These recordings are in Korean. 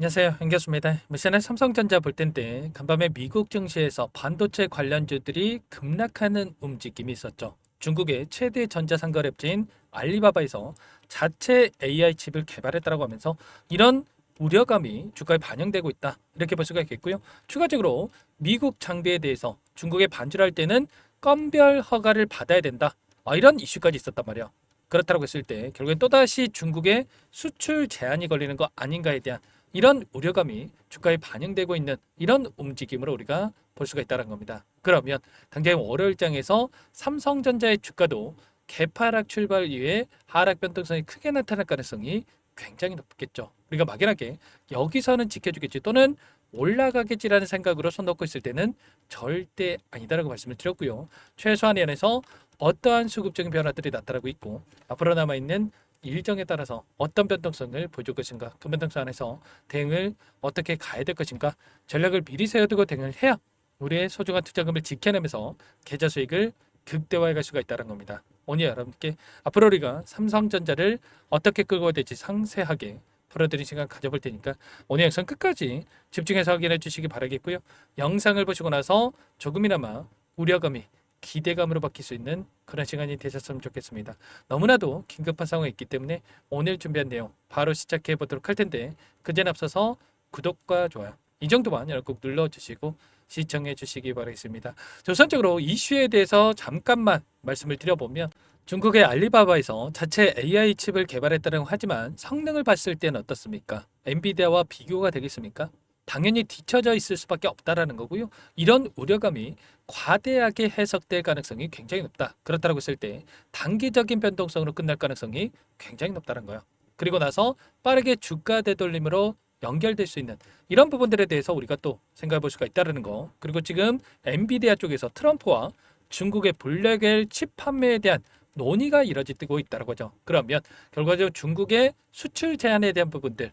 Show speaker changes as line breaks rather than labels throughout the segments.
안녕하세요. 한교수입니다. 시간에 삼성전자 볼 텐데 간밤에 미국 증시에서 반도체 관련주들이 급락하는 움직임이 있었죠. 중국의 최대 전자상거래업체인 알리바바에서 자체 AI 칩을 개발했다고 하면서 이런 우려감이 주가에 반영되고 있다. 이렇게 볼 수가 있겠고요. 추가적으로 미국 장비에 대해서 중국에 반출할 때는 건별 허가를 받아야 된다. 이런 이슈까지 있었단 말이야. 그렇다고 했을 때 결국엔 또다시 중국의 수출 제한이 걸리는 거 아닌가에 대한 이런 우려감이 주가에 반영되고 있는 이런 움직임으로 우리가 볼 수가 있다는 겁니다. 그러면 당장 월요일장에서 삼성전자의 주가도 개파락 출발 이후에 하락 변동성이 크게 나타날 가능성이 굉장히 높겠죠. 우리가 막연하게 여기서는 지켜주겠지 또는 올라가겠지라는 생각으로 손 놓고 있을 때는 절대 아니다라고 말씀을 드렸고요. 최소한 연에서 어떠한 수급적인 변화들이 나타나고 있고 앞으로 남아있는 일정에 따라서 어떤 변동성을 보여줄 것인가, 그 변동성 안에서 대응을 어떻게 가야 될 것인가, 전략을 미리 세워두고 대응을 해야 우리의 소중한 투자금을 지켜내면서 계좌 수익을 극대화해 갈 수가 있다는 겁니다. 오늘 여러분께 앞으로 우리가 삼성전자를 어떻게 끌고 가야 될지 상세하게 풀어드린 시간 가져볼 테니까 오늘 영상 끝까지 집중해서 확인해 주시기 바라겠고요. 영상을 보시고 나서 조금이나마 우려감이 기대감으로 바뀔 수 있는 그런 시간이 되셨으면 좋겠습니다. 너무나도 긴급한 상황이 있기 때문에 오늘 준비한 내용 바로 시작해 보도록 할 텐데 그전에 앞서서 구독과 좋아요 이 정도만 여러분 꼭 눌러주시고 시청해 주시기 바라겠습니다. 우선적으로 이슈에 대해서 잠깐만 말씀을 드려보면 중국의 알리바바에서 자체 AI 칩을 개발했다고 하지만 성능을 봤을 때는 어떻습니까? 엔비디아와 비교가 되겠습니까? 당연히 뒤처져 있을 수밖에 없다라는 거고요. 이런 우려감이 과대하게 해석될 가능성이 굉장히 높다. 그렇다고 했을 때 단기적인 변동성으로 끝날 가능성이 굉장히 높다는 거예요. 그리고 나서 빠르게 주가 되돌림으로 연결될 수 있는 이런 부분들에 대해서 우리가 또 생각해 볼 수가 있다는 거. 그리고 지금 엔비디아 쪽에서 트럼프와 중국의 블랙웰 칩 판매에 대한 논의가 이뤄지고 있다는 거죠. 그러면 결과적으로 중국의 수출 제한에 대한 부분들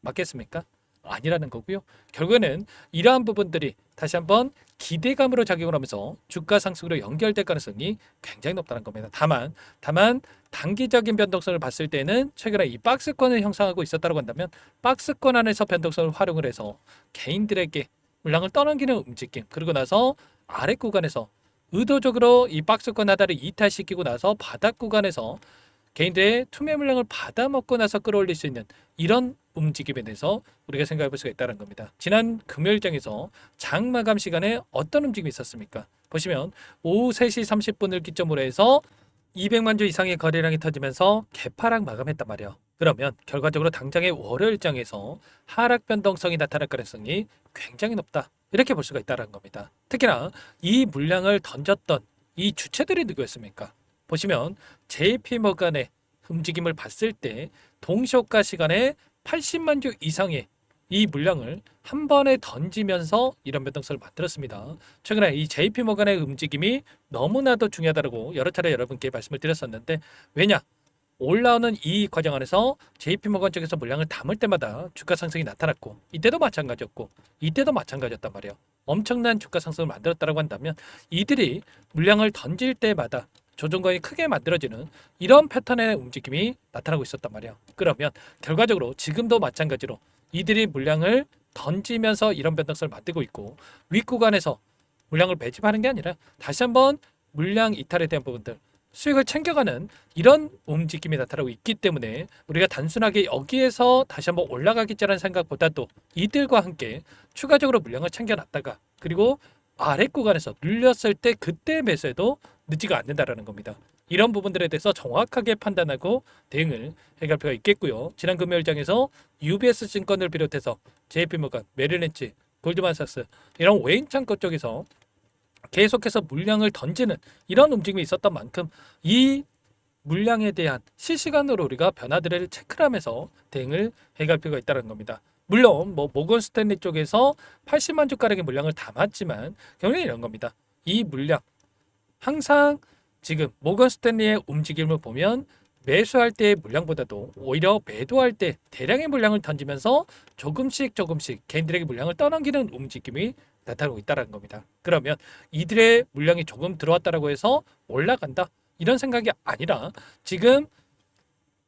맞겠습니까? 아니라는 거고요. 결국에는 이러한 부분들이 다시 한번 기대감으로 작용을 하면서 주가 상승으로 연결될 가능성이 굉장히 높다는 겁니다. 다만 단기적인 변동성을 봤을 때는 최근에 이 박스권을 형성하고 있었다고 한다면 박스권 안에서 변동성을 활용을 해서 개인들에게 물량을 떠넘기는 움직임 그리고 나서 아래 구간에서 의도적으로 이 박스권 하단을 이탈시키고 나서 바닥 구간에서 개인들의 투매 물량을 받아먹고 나서 끌어올릴 수 있는 이런 움직임에 대해서 우리가 생각해 볼 수가 있다는 겁니다. 지난 금요일장에서 장 마감 시간에 어떤 움직임이 있었습니까? 보시면 오후 3시 30분을 기점으로 해서 200만 주 이상의 거래량이 터지면서 개파락 마감했단 말이에요. 그러면 결과적으로 당장의 월요일장에서 하락 변동성이 나타날 가능성이 굉장히 높다. 이렇게 볼 수가 있다는 겁니다. 특히나 이 물량을 던졌던 이 주체들이 누구였습니까? 보시면 JP 모간의 움직임을 봤을 때 동시효과 시간에 80만 주 이상의 이 물량을 한 번에 던지면서 이런 변동성을 만들었습니다. 최근에 이 JP 모간의 움직임이 너무나도 중요하다고 여러 차례 여러분께 말씀을 드렸었는데 왜냐? 올라오는 이 과정 안에서 JP 모건 쪽에서 물량을 담을 때마다 주가 상승이 나타났고 이때도 마찬가지였고 이때도 마찬가지였단 말이에요. 엄청난 주가 상승을 만들었다고 한다면 이들이 물량을 던질 때마다 조정권이 크게 만들어지는 이런 패턴의 움직임이 나타나고 있었단 말이에요. 그러면 결과적으로 지금도 마찬가지로 이들이 물량을 던지면서 이런 변동성을 만들고 있고 윗구간에서 물량을 매집하는 게 아니라 다시 한번 물량 이탈에 대한 부분들 수익을 챙겨가는 이런 움직임이 나타나고 있기 때문에 우리가 단순하게 여기에서 다시 한번 올라가겠지라는 생각보다도 이들과 함께 추가적으로 물량을 챙겨놨다가 그리고 아래 구간에서 눌렸을 때 그때 매수해도 늦지가 않는다라는 겁니다. 이런 부분들에 대해서 정확하게 판단하고 대응을 해갈 필요가 있겠고요. 지난 금요일장에서 UBS 증권을 비롯해서 JP모건, 메릴린치, 골드만삭스 이런 외인 창고 쪽에서 계속해서 물량을 던지는 이런 움직임이 있었던 만큼 이 물량에 대한 실시간으로 우리가 변화들을 체크를 하면서 대응을 해갈 필요가 있다는 겁니다. 물론 모건 스탠리 쪽에서 80만 주가량의 물량을 담았지만 결국은 이런 겁니다. 이 물량 항상 지금 모건 스탠리의 움직임을 보면 매수할 때의 물량보다도 오히려 매도할 때 대량의 물량을 던지면서 조금씩 개인들에게 물량을 떠넘기는 움직임이 나타나고 있다는 겁니다. 그러면 이들의 물량이 조금 들어왔다라고 해서 올라간다 이런 생각이 아니라 지금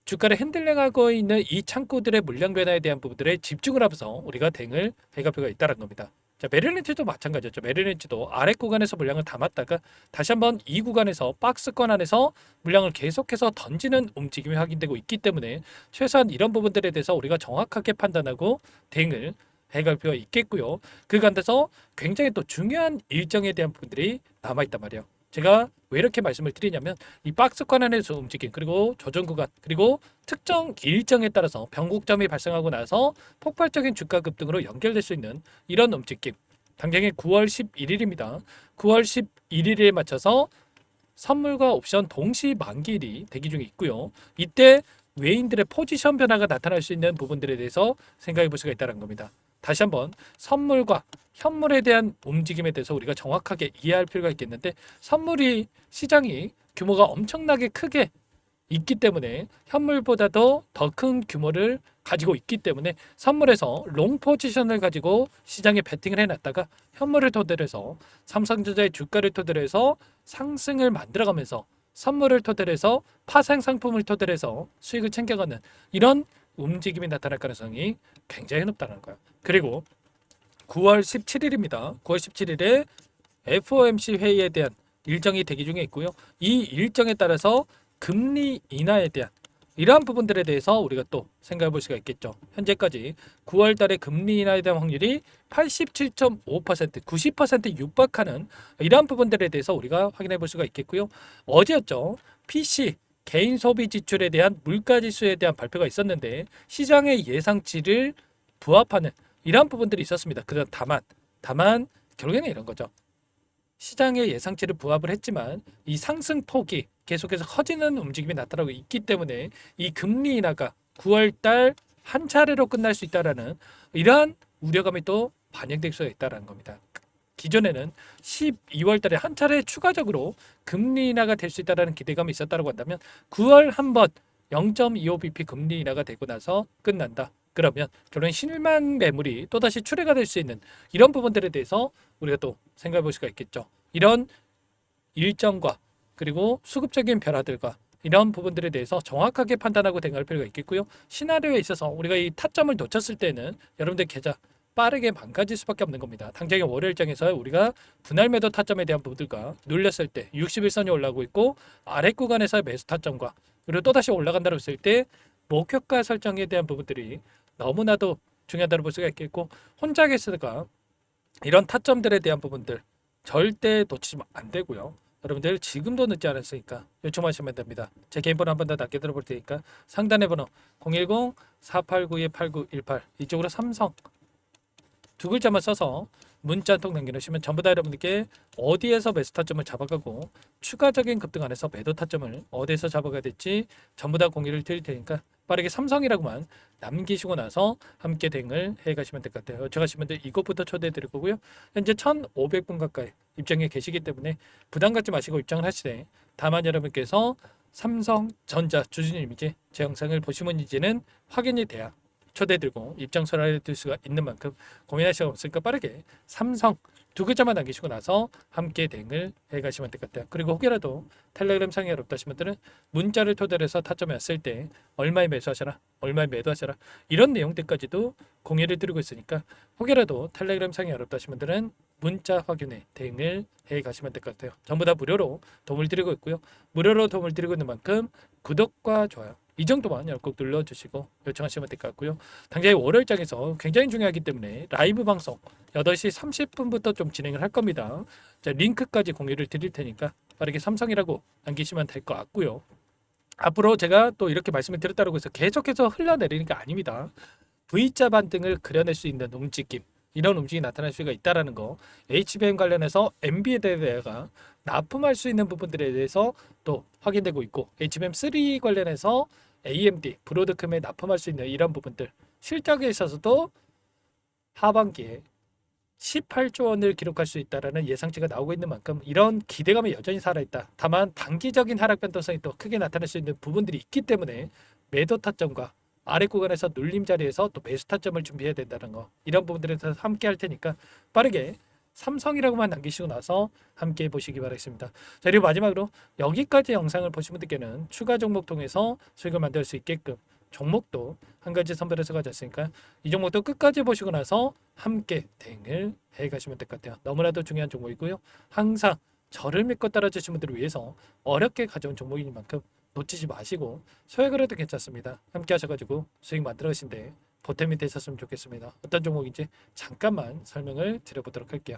주가를 핸들링하고 있는 이 창구들의 물량 변화에 대한 부분들에 집중을 하면서 우리가 대응을 해갈 필요가 있다는 겁니다. 자, 메릴린치도 마찬가지였죠. 메릴린치도 아래 구간에서 물량을 담았다가 다시 한번 이 구간에서 박스권 안에서 물량을 계속해서 던지는 움직임이 확인되고 있기 때문에 최소한 이런 부분들에 대해서 우리가 정확하게 판단하고 대응을 해갈 필요가 있겠고요. 그 간에서 굉장히 또 중요한 일정에 대한 부분들이 남아있단 말이에요. 제가 왜 이렇게 말씀을 드리냐면 이 박스권 안에서 움직임 그리고 조정 구간 그리고 특정 일정에 따라서 변곡점이 발생하고 나서 폭발적인 주가 급등으로 연결될 수 있는 이런 움직임 당장에 9월 11일입니다. 9월 11일에 맞춰서 선물과 옵션 동시 만기일이 대기 중에 있고요. 이때 외인들의 포지션 변화가 나타날 수 있는 부분들에 대해서 생각해 볼 수가 있다는 겁니다. 다시 한번 선물과 현물에 대한 움직임에 대해서 우리가 정확하게 이해할 필요가 있겠는데 선물이 시장이 규모가 엄청나게 크게 있기 때문에 현물보다도 더 큰 규모를 가지고 있기 때문에 선물에서 롱 포지션을 가지고 시장에 베팅을 해놨다가 현물을 토대로 해서 삼성전자의 주가를 토대로 해서 상승을 만들어가면서 선물을 토대로 해서 파생 상품을 토대로 해서 수익을 챙겨가는 이런 움직임이 나타날 가능성이 굉장히 높다는 거예요. 그리고 9월 17일입니다. 9월 17일에 FOMC 회의에 대한 일정이 대기 중에 있고요. 이 일정에 따라서 금리 인하에 대한 이러한 부분들에 대해서 우리가 또 생각해 볼 수가 있겠죠. 현재까지 9월 달에 금리 인하에 대한 확률이 87.5%, 90%에 육박하는 이러한 부분들에 대해서 우리가 확인해 볼 수가 있겠고요. 어제였죠. PC 개인 소비 지출에 대한 물가 지수에 대한 발표가 있었는데 시장의 예상치를 부합하는 이러한 부분들이 있었습니다. 그런 다만 결국에는 이런 거죠. 시장의 예상치를 부합을 했지만 이 상승폭이 계속해서 커지는 움직임이 나타나고 있기 때문에 이 금리 인하가 9월 달 한 차례로 끝날 수 있다라는 이러한 우려감이 또 반영될 수가 있다는 겁니다. 기존에는 12월 달에 한 차례 추가적으로 금리 인하가 될 수 있다는 기대감이 있었다고 한다면 9월 한번 0.25bp 금리 인하가 되고 나서 끝난다. 그러면 결국엔 실망 매물이 또다시 출회가 될 수 있는 이런 부분들에 대해서 우리가 또 생각해 볼 수가 있겠죠. 이런 일정과 그리고 수급적인 변화들과 이런 부분들에 대해서 정확하게 판단하고 대응할 필요가 있겠고요. 시나리오에 있어서 우리가 이 타점을 놓쳤을 때는 여러분들 계좌 빠르게 망가질 수밖에 없는 겁니다. 당장의 월요일장에서 우리가 분할 매도 타점에 대한 부분들과 눌렸을 때 61선이 올라오고 있고 아래 구간에서의 매수 타점과 그리고 또다시 올라간다고 했을 때 목표가 설정에 대한 부분들이 너무나도 중요하다고 볼 수가 있겠고 혼자 계시다가 이런 타점들에 대한 부분들 절대 놓치면 안 되고요. 여러분들 지금도 늦지 않았으니까 요청하시면 됩니다. 제 개인 번호 한 번 더 낮게 들어볼 테니까 상단의 번호 010-489-8918 이쪽으로 삼성 두 글자만 써서 문자 한 통 남겨놓으시면 전부 다 여러분들께 어디에서 매수 타점을 잡아가고 추가적인 급등 안에서 매도 타점을 어디에서 잡아가야 될지 전부 다 공유를 드릴 테니까 빠르게 삼성이라고만 남기시고 나서 함께 대응을 해가시면 될 것 같아요. 요청하시면 이것부터 초대해 드릴 거고요. 현재 1,500분 가까이 입장에 계시기 때문에 부담 갖지 마시고 입장을 하시되 다만 여러분께서 삼성전자 주주님이지 제 영상을 보시면인지는 확인이 돼야 초대드리고 입장 설화해드릴 수가 있는 만큼 고민할 시간 없으니까 빠르게 삼성 두 글자만 남기시고 나서 함께 대응을 해가시면 될 것 같아요. 그리고 혹여라도 텔레그램 상에 어렵다 하신 분들은 문자를 토대로 해서 타점에 왔을 때 얼마에 매수하셔라 얼마에 매도하셔라 이런 내용들까지도 공유를 드리고 있으니까 혹여라도 텔레그램 상에 어렵다 하신 분들은 문자 확인에 대응을 해가시면 될 것 같아요. 전부 다 무료로 도움을 드리고 있고요. 무료로 도움을 드리고 있는 만큼 구독과 좋아요 이 정도만 꼭 눌러주시고 요청하시면 될 것 같고요. 당장의 월요일장에서 굉장히 중요하기 때문에 라이브 방송 8시 30분부터 좀 진행을 할 겁니다. 자, 링크까지 공유를 드릴 테니까 빠르게 삼성이라고 남기시면 될 것 같고요. 앞으로 제가 또 이렇게 말씀을 드렸다고 해서 계속해서 흘러내리는 게 아닙니다. V자 반등을 그려낼 수 있는 움직임 이런 움직임이 나타날 수가 있다는 거 HBM 관련해서 엔비디아가 납품할 수 있는 부분들에 대해서 또 확인되고 있고 HBM3 관련해서 AMD 브로드컴에 납품할 수 있는 이런 부분들 실적에 있어서도 하반기에 18조 원을 기록할 수 있다라는 예상치가 나오고 있는 만큼 이런 기대감이 여전히 살아있다. 다만 단기적인 하락 변동성이 또 크게 나타날 수 있는 부분들이 있기 때문에 매도 타점과 아래 구간에서 눌림 자리에서 또 매수 타점을 준비해야 된다는 거 이런 부분들에 대해서 함께 할 테니까 빠르게 삼성이라고만 남기시고 나서 함께 보시기 바라겠습니다. 자, 그리고 마지막으로 여기까지 영상을 보신 분들께는 추가 종목 통해서 수익을 만들 수 있게끔 종목도 한 가지 선별해서 가졌으니까 이 종목도 끝까지 보시고 나서 함께 대응을 해 가시면 될 것 같아요. 너무나도 중요한 종목이고요. 항상 저를 믿고 따라주신 분들을 위해서 어렵게 가져온 종목인 만큼 놓치지 마시고 소액을 해도 괜찮습니다. 함께 하셔가지고 수익 만들어 가신데 보탬이 되셨으면 좋겠습니다. 어떤 종목인지 잠깐만 설명을 드려보도록 할게요.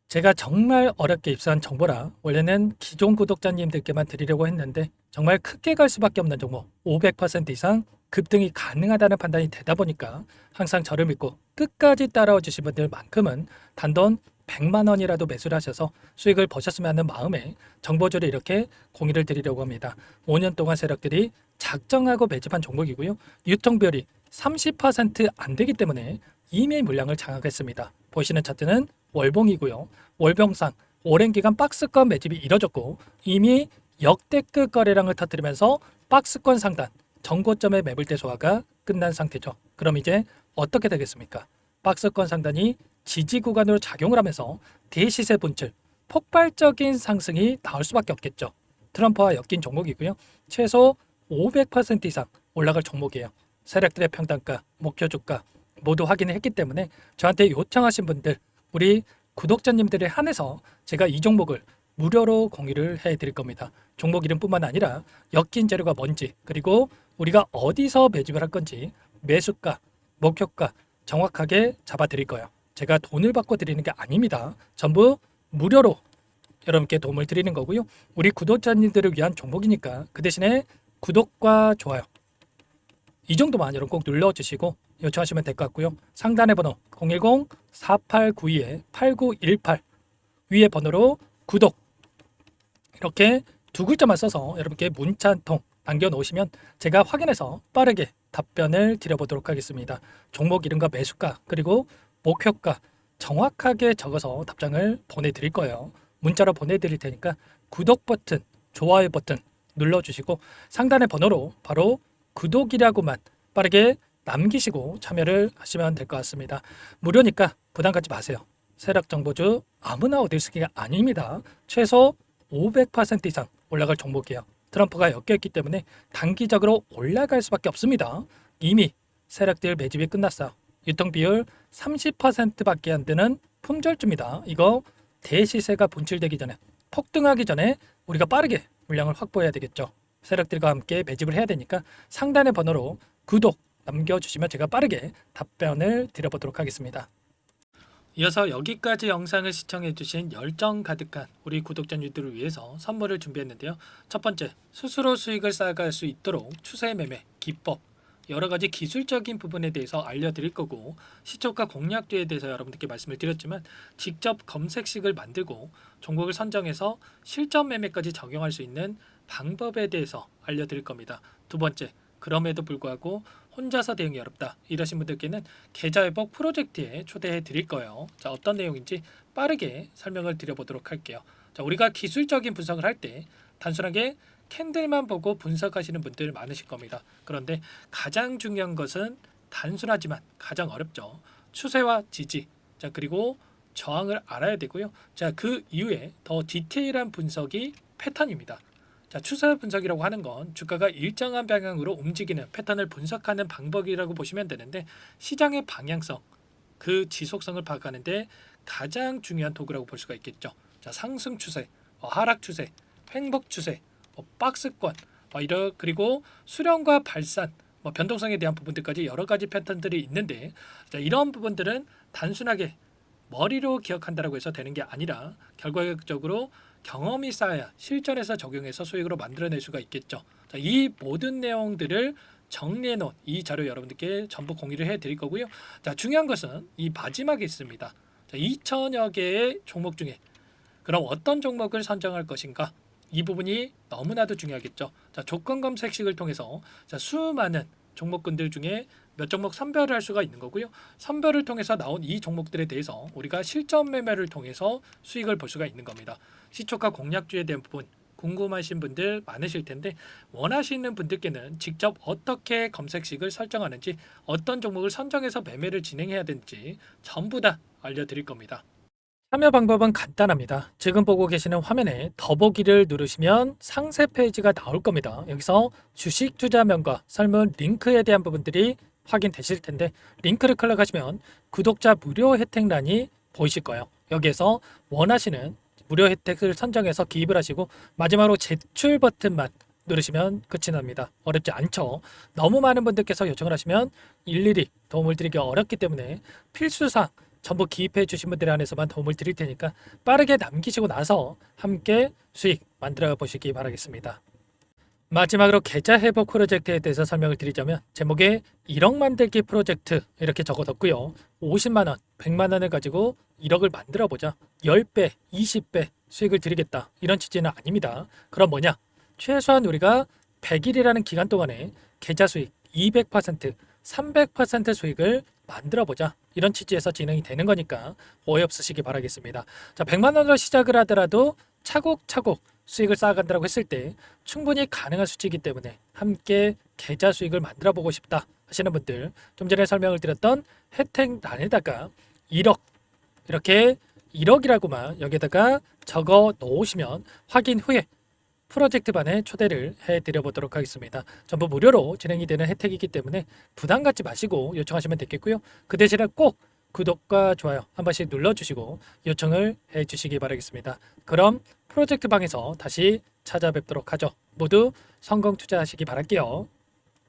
제가 정말 어렵게 입수한 정보라 원래는 기존 구독자님들께만 드리려고 했는데 정말 크게 갈 수밖에 없는 종목 500% 이상 급등이 가능하다는 판단이 되다 보니까 항상 저를 믿고 끝까지 따라와 주신 분들만큼은 단돈 100만 원이라도 매수를 하셔서 수익을 버셨으면 하는 마음에 정보주를 이렇게 공유를 드리려고 합니다. 5년 동안 세력들이 작정하고 매집한 종목이고요. 유통비율이 30%안 되기 때문에 이미 물량을 장악했습니다. 보시는 차트는 월봉이고요. 월봉상 오랜 기간 박스권 매집이 이뤄졌고 이미 역대급 거래량을 터뜨리면서 박스권 상단 전고점의 매물대 소화가 끝난 상태죠. 그럼 이제 어떻게 되겠습니까? 박스권 상단이 지지 구간으로 작용을 하면서 대시세 분출, 폭발적인 상승이 나올 수밖에 없겠죠. 트럼프와 엮인 종목이고요. 최소 500% 이상 올라갈 종목이에요. 세력들의 평단가, 목표 주가 모두 확인을 했기 때문에 저한테 요청하신 분들, 우리 구독자님들에 한해서 제가 이 종목을 무료로 공유를 해드릴 겁니다. 종목 이름뿐만 아니라 엮인 재료가 뭔지, 그리고 우리가 어디서 매집을 할 건지, 매수가, 목표가 정확하게 잡아드릴 거예요. 제가 돈을 받고 드리는 게 아닙니다. 전부 무료로 여러분께 도움을 드리는 거고요. 우리 구독자님들을 위한 종목이니까 그 대신에 구독과 좋아요 이 정도만 여러분 꼭 눌러주시고 요청하시면 될 것 같고요. 상단의 번호 010-4892-8918 위에 번호로 구독 이렇게 두 글자만 써서 여러분께 문자 한 통 남겨놓으시면 제가 확인해서 빠르게 답변을 드려보도록 하겠습니다. 종목 이름과 매수가 그리고 목표가 정확하게 적어서 답장을 보내드릴 거예요. 문자로 보내드릴 테니까 구독 버튼, 좋아요 버튼 눌러주시고 상단의 번호로 바로 구독이라고만 빠르게 남기시고 참여를 하시면 될 것 같습니다. 무료니까 부담 갖지 마세요. 세력 정보주 아무나 얻을 수 있는 게 아닙니다. 최소 500% 이상 올라갈 종목이에요. 트럼프가 엮여있기 때문에 단기적으로 올라갈 수밖에 없습니다. 이미 세력들 매집이 끝났어요. 유통비율 30%밖에 안 되는 품절주입니다. 이거 대시세가 분출되기 전에 폭등하기 전에 우리가 빠르게 물량을 확보해야 되겠죠. 세력들과 함께 매집을 해야 되니까 상단의 번호로 구독 남겨주시면 제가 빠르게 답변을 드려보도록 하겠습니다. 이어서 여기까지 영상을 시청해주신 열정 가득한 우리 구독자님들을 위해서 선물을 준비했는데요. 첫 번째, 스스로 수익을 쌓아갈 수 있도록 추세 매매 기법 여러 가지 기술적인 부분에 대해서 알려드릴 거고 시초가 공략주에 대해서 여러분들께 말씀을 드렸지만 직접 검색식을 만들고 종목을 선정해서 실전 매매까지 적용할 수 있는 방법에 대해서 알려드릴 겁니다. 두 번째, 그럼에도 불구하고 혼자서 대응이 어렵다 이러신 분들께는 계좌회복 프로젝트에 초대해 드릴 거예요. 자, 어떤 내용인지 빠르게 설명을 드려보도록 할게요. 자, 우리가 기술적인 분석을 할 때 단순하게 캔들만 보고 분석하시는 분들 많으실 겁니다. 그런데 가장 중요한 것은 단순하지만 가장 어렵죠. 추세와 지지, 자 그리고 저항을 알아야 되고요. 자, 그 이후에 더 디테일한 분석이 패턴입니다. 자, 추세 분석이라고 하는 건 주가가 일정한 방향으로 움직이는 패턴을 분석하는 방법이라고 보시면 되는데 시장의 방향성, 그 지속성을 파악하는데 가장 중요한 도구라고 볼 수가 있겠죠. 자, 상승 추세, 하락 추세, 횡복 추세, 박스권, 그리고 수렴과 발산, 변동성에 대한 부분들까지 여러 가지 패턴들이 있는데 자, 이런 부분들은 단순하게 머리로 기억한다라고 해서 되는 게 아니라 결과적으로 경험이 쌓아야 실전에서 적용해서 수익으로 만들어낼 수가 있겠죠. 자, 이 모든 내용들을 정리해 놓은 이 자료 여러분들께 전부 공유를 해 드릴 거고요. 자, 중요한 것은 이 마지막에 있습니다. 자, 2천여 개의 종목 중에 그럼 어떤 종목을 선정할 것인가? 이 부분이 너무나도 중요하겠죠. 자, 조건 검색식을 통해서 자, 수많은 종목군들 중에 몇 종목 선별을 할 수가 있는 거고요. 선별을 통해서 나온 이 종목들에 대해서 우리가 실전 매매를 통해서 수익을 볼 수가 있는 겁니다. 시초가 공략주에 대한 부분 궁금하신 분들 많으실 텐데 원하시는 분들께는 직접 어떻게 검색식을 설정하는지 어떤 종목을 선정해서 매매를 진행해야 되는지 전부 다 알려드릴 겁니다. 참여 방법은 간단합니다. 지금 보고 계시는 화면에 더보기를 누르시면 상세 페이지가 나올 겁니다. 여기서 주식 투자명과 설문 링크에 대한 부분들이 확인되실 텐데 링크를 클릭하시면 구독자 무료 혜택란이 보이실 거예요. 여기에서 원하시는 무료 혜택을 선정해서 기입을 하시고 마지막으로 제출 버튼만 누르시면 끝이 납니다. 어렵지 않죠? 너무 많은 분들께서 요청을 하시면 일일이 도움을 드리기 어렵기 때문에 필수사항 전부 기입해 주신 분들 안에서만 도움을 드릴 테니까 빠르게 남기시고 나서 함께 수익 만들어 보시기 바라겠습니다. 마지막으로 계좌 회복 프로젝트에 대해서 설명을 드리자면 제목에 1억 만들기 프로젝트 이렇게 적어뒀고요. 50만 원, 100만 원을 가지고 1억을 만들어 보자. 10배, 20배 수익을 드리겠다. 이런 취지는 아닙니다. 그럼 뭐냐? 최소한 우리가 100일이라는 기간 동안에 계좌 수익 200%, 300% 수익을 만들어 보자. 이런 취지에서 진행이 되는 거니까 오해 없으시기 바라겠습니다. 자, 100만 원으로 시작을 하더라도 차곡차곡 수익을 쌓아간다고 했을 때 충분히 가능한 수치이기 때문에 함께 계좌 수익을 만들어 보고 싶다 하시는 분들 좀 전에 설명을 드렸던 혜택란에다가 1억 이렇게 1억이라고만 여기다가 적어 놓으시면 확인 후에 프로젝트반에 초대를 해드려 보도록 하겠습니다. 전부 무료로 진행이 되는 혜택이기 때문에 부담 갖지 마시고 요청하시면 되겠고요. 그 대신에 꼭 구독과 좋아요 한 번씩 눌러주시고 요청을 해주시기 바라겠습니다. 그럼 프로젝트 방에서 다시 찾아뵙도록 하죠. 모두 성공 투자하시기 바랄게요.